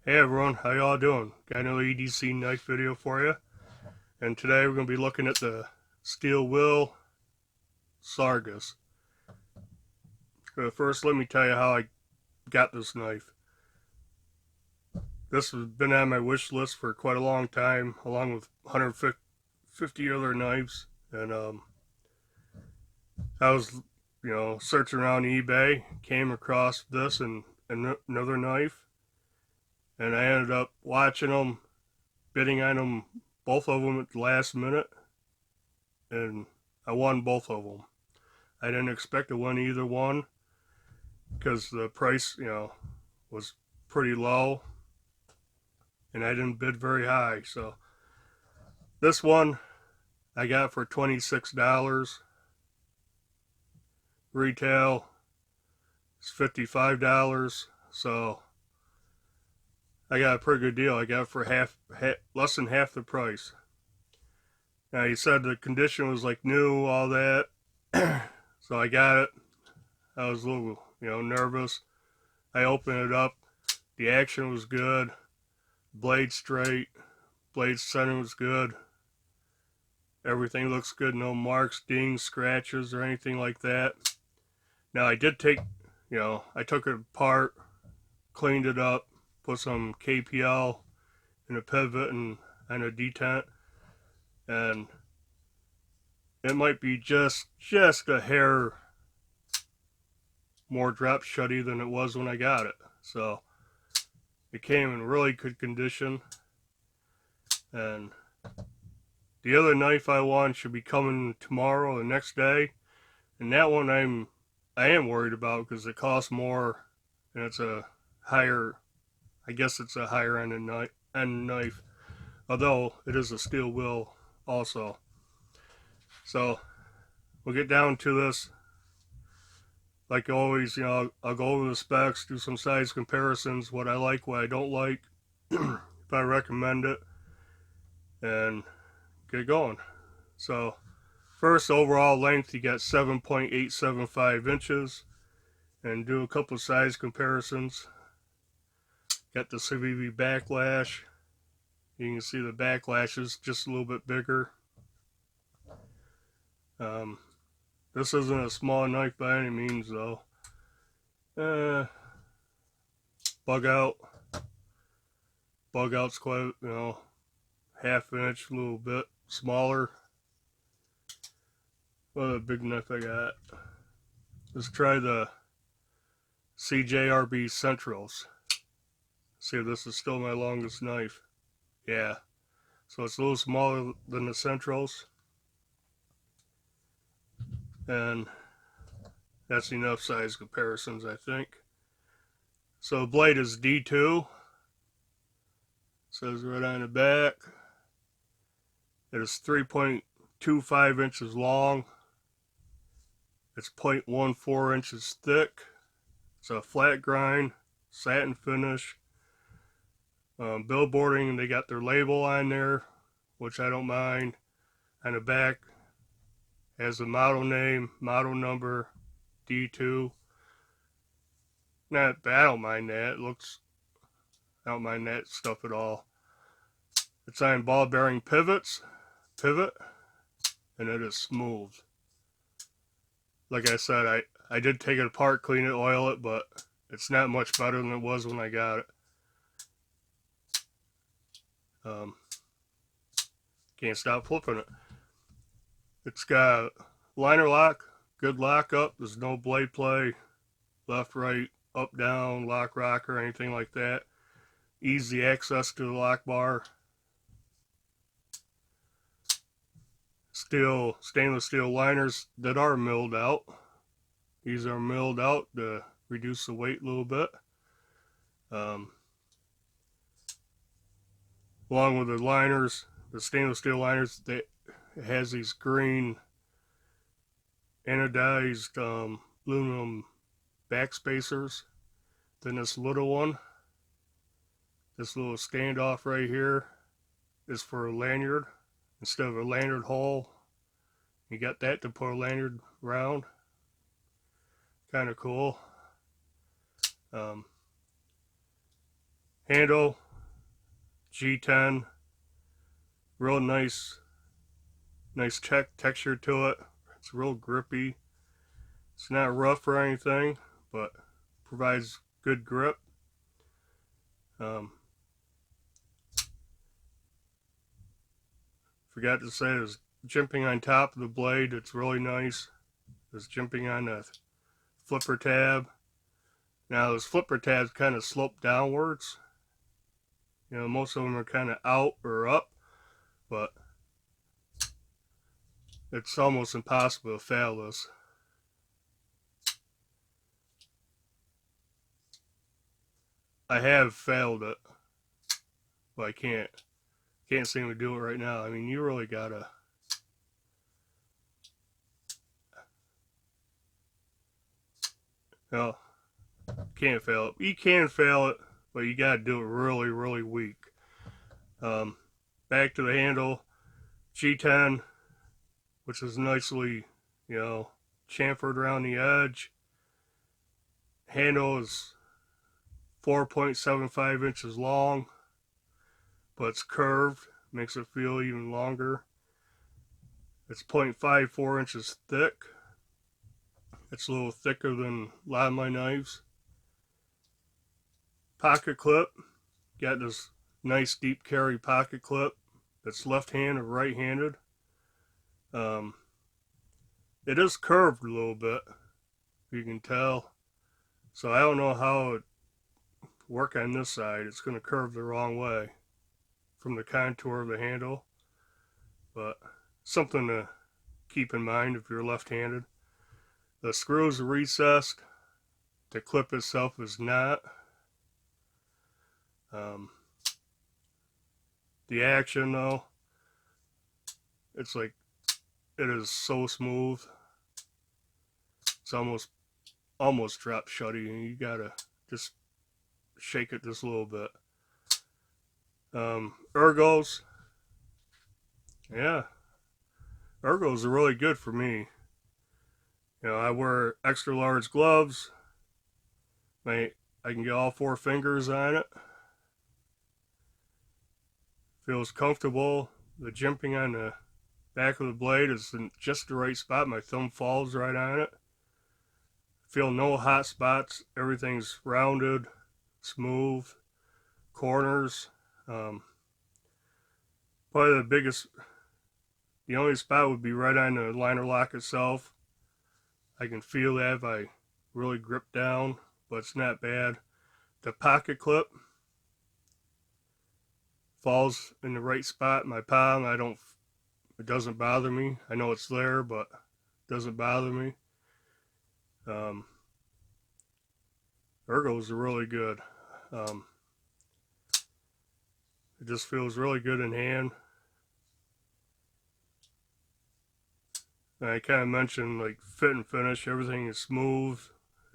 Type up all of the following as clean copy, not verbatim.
Hey everyone, how y'all doing? Got another EDC knife video for you. And today we're going to be looking at the Steel Will Sargas. First, let me tell you how I got this knife. This has been on my wish list for quite a long time, along with 150 other knives. And I was, searching around eBay, came across this and another knife, and I ended up watching them, bidding on them, both of them at the last minute, and I won both of them. I didn't expect to win either one because the price, was pretty low, and I didn't bid very high. So this one I got for $26. Retail is $55. So I got a pretty good deal. I got it for less than half the price. Now he said the condition was like new, all that. So I got it. I was a little, nervous. I opened it up. The action was good. Blade straight. Blade center was good. Everything looks good. No marks, dings, scratches, or anything like that. Now I did take, I took it apart, cleaned it up, put some KPL in a pivot and a detent, and it might be just a hair more drop shutty than it was when I got it. So it came in really good condition, and the other knife I want should be coming tomorrow or the next day, and that one I am worried about because it costs more, and it's a higher, I guess it's a higher end knife, although it is a steel will also. So we'll get down to this. Like always, I'll go over the specs, do some size comparisons, what I like, what I don't like, if I recommend it, and get going. So first, overall length, you got 7.875 inches, and do a couple of size comparisons. Got the CVV backlash. You can see the backlash is just a little bit bigger. This isn't a small knife by any means, though. Bug out. Bug out's quite, half inch, a little bit smaller. What a big knife I got. Let's try the CJRB Centrals. See if this is still my longest knife. Yeah. So it's a little smaller than the Centrals. And that's enough size comparisons, I think. So the blade is D2. Says right on the back. It is 3.25 inches long. It's 0.14 inches thick. It's a flat grind, satin finish. Billboarding, they got their label on there, which I don't mind. On the back has the model name, model number, D2. Not bad, I don't mind that. I don't mind that stuff at all. It's on ball bearing pivot, and it is smooth. Like I said, I did take it apart, clean it, oil it, but it's not much better than it was when I got it. Can't stop flipping it. It's got liner lock, good lock up. There's no blade play, left, right, up, down, lock, rock, or anything like that. Easy access to the lock bar. Stainless steel liners that are milled out. These are milled out to reduce the weight a little bit. Along with the liners, the stainless steel liners, it has these green anodized aluminum back spacers. Then this little one, this little standoff right here, is for a lanyard. Instead of a lanyard hole, you got that to put a lanyard around. Kind of cool. Handle, G10, real nice texture to it. It's real grippy. It's not rough or anything, but provides good grip. Forgot to say, there's jimping on top of the blade. It's really nice. There's jimping on the flipper tab. Now those flipper tabs kind of slope downwards. You know, most of them are kind of out or up, but it's almost impossible to fail this. I have failed it, but I can't seem to do it right now. I mean, you really gotta. No, can't fail it. You can fail it, but you gotta do it really, really weak. Back to the handle, G10, which is nicely, you know, chamfered around the edge. Handle is 4.75 inches long, but it's curved, makes it feel even longer. It's 0.54 inches thick. It's a little thicker than a lot of my knives. Pocket clip, got this nice deep carry pocket clip that's left-handed or right-handed. It is curved a little bit, you can tell. So I don't know how it work on this side. It's going to curve the wrong way from the contour of the handle, but something to keep in mind if you're left-handed. The screws are recessed. The clip itself is not. The action though, it's like, it is so smooth. It's almost drop shutty, and you gotta just shake it just a little bit. Ergos, yeah, ergos are really good for me. You know, I wear extra large gloves. I can get all 4 fingers on it. Feels comfortable. The jimping on the back of the blade is in just the right spot. My thumb falls right on it. Feel no hot spots. Everything's rounded, smooth. Corners. Probably the only spot would be right on the liner lock itself. I can feel that if I really grip down, but it's not bad. The pocket clip falls in the right spot in my palm. It doesn't bother me. I know it's there, but it doesn't bother me. Ergos are really good. It just feels really good in hand. And I kind of mentioned, like, fit and finish. Everything is smooth.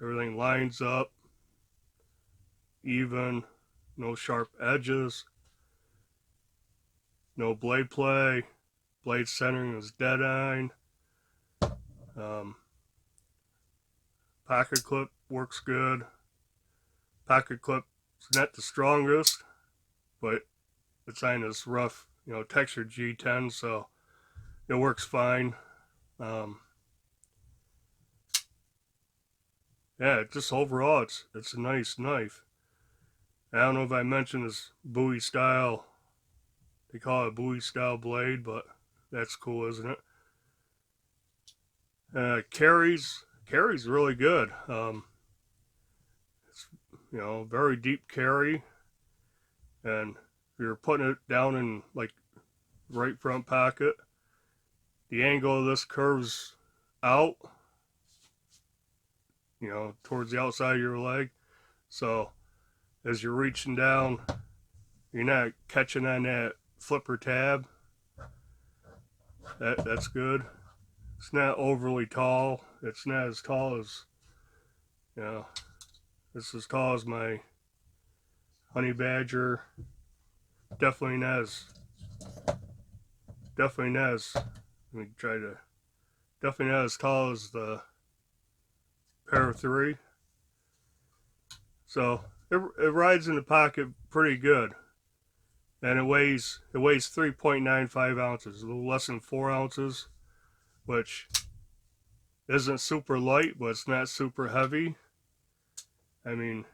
Everything lines up. Even. No sharp edges. No blade play. Blade centering is dead on. Pocket clip works good. Pocket clip is not the strongest, but it's on this rough, you know, textured G10, so it works fine. Yeah, just overall, it's a nice knife. I don't know if I mentioned this Bowie style. They call it a Bowie style blade, but that's cool, isn't it? Carries really good. It's, you know, very deep carry, and if you're putting it down in like right front pocket, the angle of this curves out, you know, towards the outside of your leg. So as you're reaching down, you're not catching on that flipper tab. That's good. It's not overly tall. It's not as tall as, you know, it's as tall as my honey badger. Definitely not as, let me try to, definitely not as tall as the Pair 3. So it rides in the pocket pretty good, and it weighs 3.95 ounces, a little less than 4 ounces, which isn't super light, but it's not super heavy. I mean,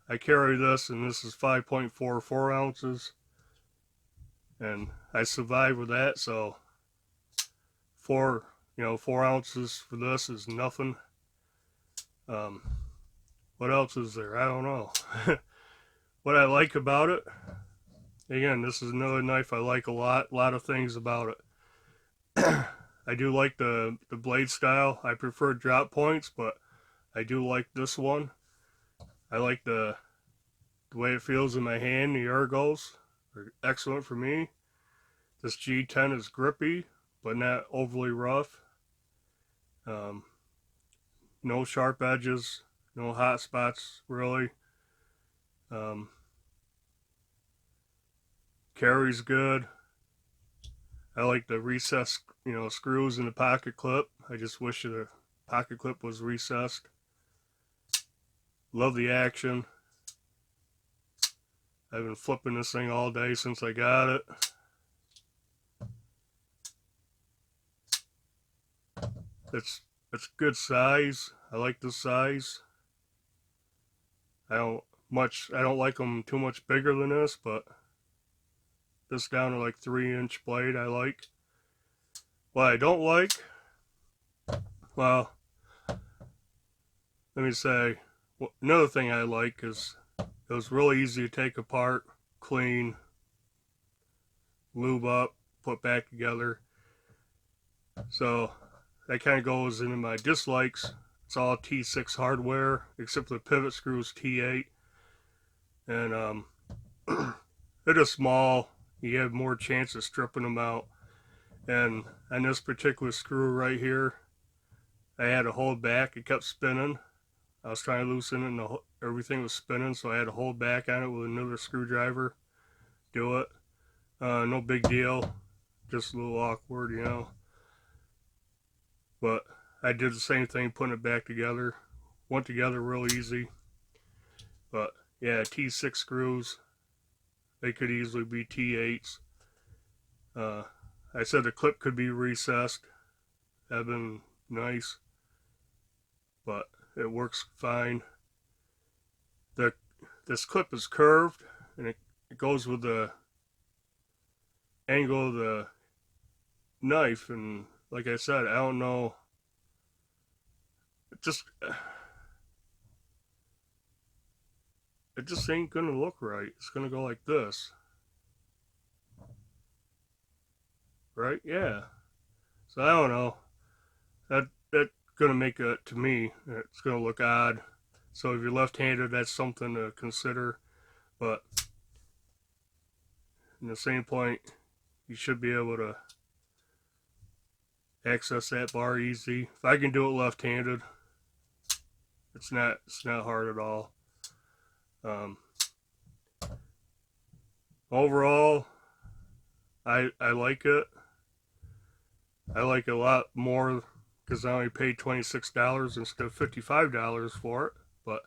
I carry this, and this is 5.44 ounces, and I survive with that. So 4 ounces for this is nothing. What else is there? I don't know. What I like about it, again, this is another knife I like a lot. A lot of things about it. I do like the blade style. I prefer drop points, but I do like this one. I like the way it feels in my hand. The ergos are excellent for me. This G10 is grippy, but not overly rough. No sharp edges, no hot spots really. Carries good. I like the recessed, screws in the pocket clip. I just wish the pocket clip was recessed. Love the action. I've been flipping this thing all day since I got it. It's good size. I like this size. I don't like them too much bigger than this, but this down to like 3-inch blade I like. What I don't like, well, let me say, another thing I like is it was really easy to take apart, clean, lube up, put back together. So that kind of goes into my dislikes. It's all T6 hardware, except the pivot screws T8. And they're just small. You have more chance of stripping them out. And on this particular screw right here, I had to hold back. It kept spinning. I was trying to loosen it, and everything was spinning, so I had to hold back on it with another screwdriver. Do it. No big deal. Just a little awkward, But I did the same thing, putting it back together. Went together real easy. But yeah, T6 screws. They could easily be T8s. I said the clip could be recessed. That'd been nice. But it works fine. This clip is curved, and it goes with the angle of the knife. And like I said, I don't know. It just ain't gonna look right. It's gonna go like this. Right? Yeah. So I don't know. That's gonna make it, to me, it's gonna look odd. So if you're left-handed, that's something to consider. But in the same point, you should be able to access that bar easy. If I can do it left-handed, it's not hard at all. Overall, I like it. I like it a lot more because I only paid $26 instead of $55 for it. But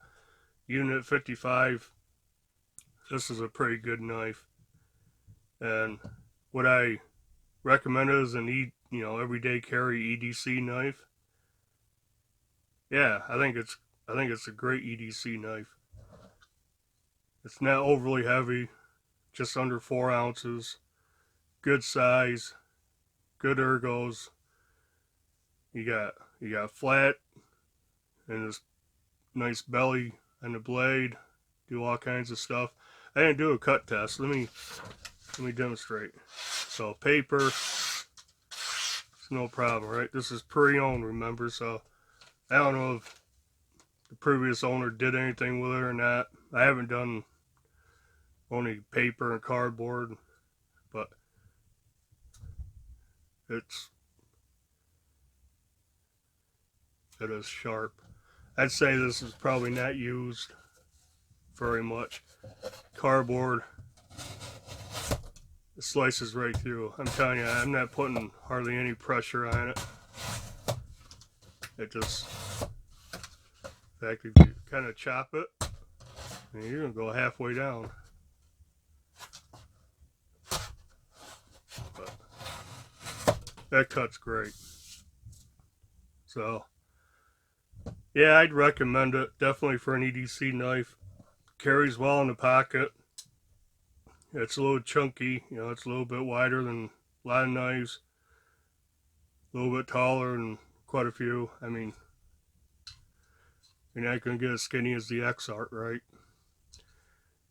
even at $55, this is a pretty good knife. And what I recommend is an everyday carry EDC knife. Yeah, I think it's a great EDC knife. It's not overly heavy, just under 4 ounces. Good size, good ergos. You got flat and this nice belly and the blade. Do all kinds of stuff. I didn't do a cut test. Let me demonstrate. So paper, it's no problem, right? This is pre-owned, remember? So I don't know if the previous owner did anything with it or not. I haven't done only paper and cardboard, but it is sharp. I'd say this is probably not used very much. Cardboard, it slices right through. I'm telling you, I'm not putting hardly any pressure on it. It just, in fact, if you kind of chop it, and you're gonna go halfway down. But that cut's great. So yeah, I'd recommend it definitely for an EDC knife. Carries well in the pocket. It's a little chunky, you know, it's a little bit wider than a lot of knives. A little bit taller than quite a few. I mean, you're not going to get as skinny as the X-Art, right?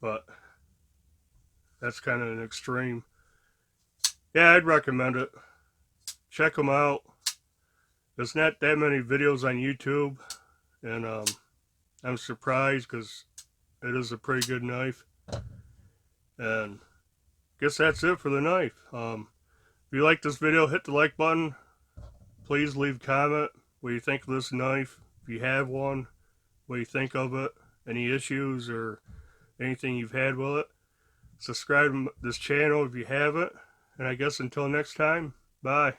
But that's kind of an extreme. Yeah, I'd recommend it. Check them out. There's not that many videos on YouTube, and I'm surprised because it is a pretty good knife. And I guess that's it for the knife. If you like this video, hit the like button. Please leave a comment what you think of this knife. If you have one, what you think of it, any issues or anything you've had with it. Subscribe to this channel if you haven't. And I guess until next time, bye.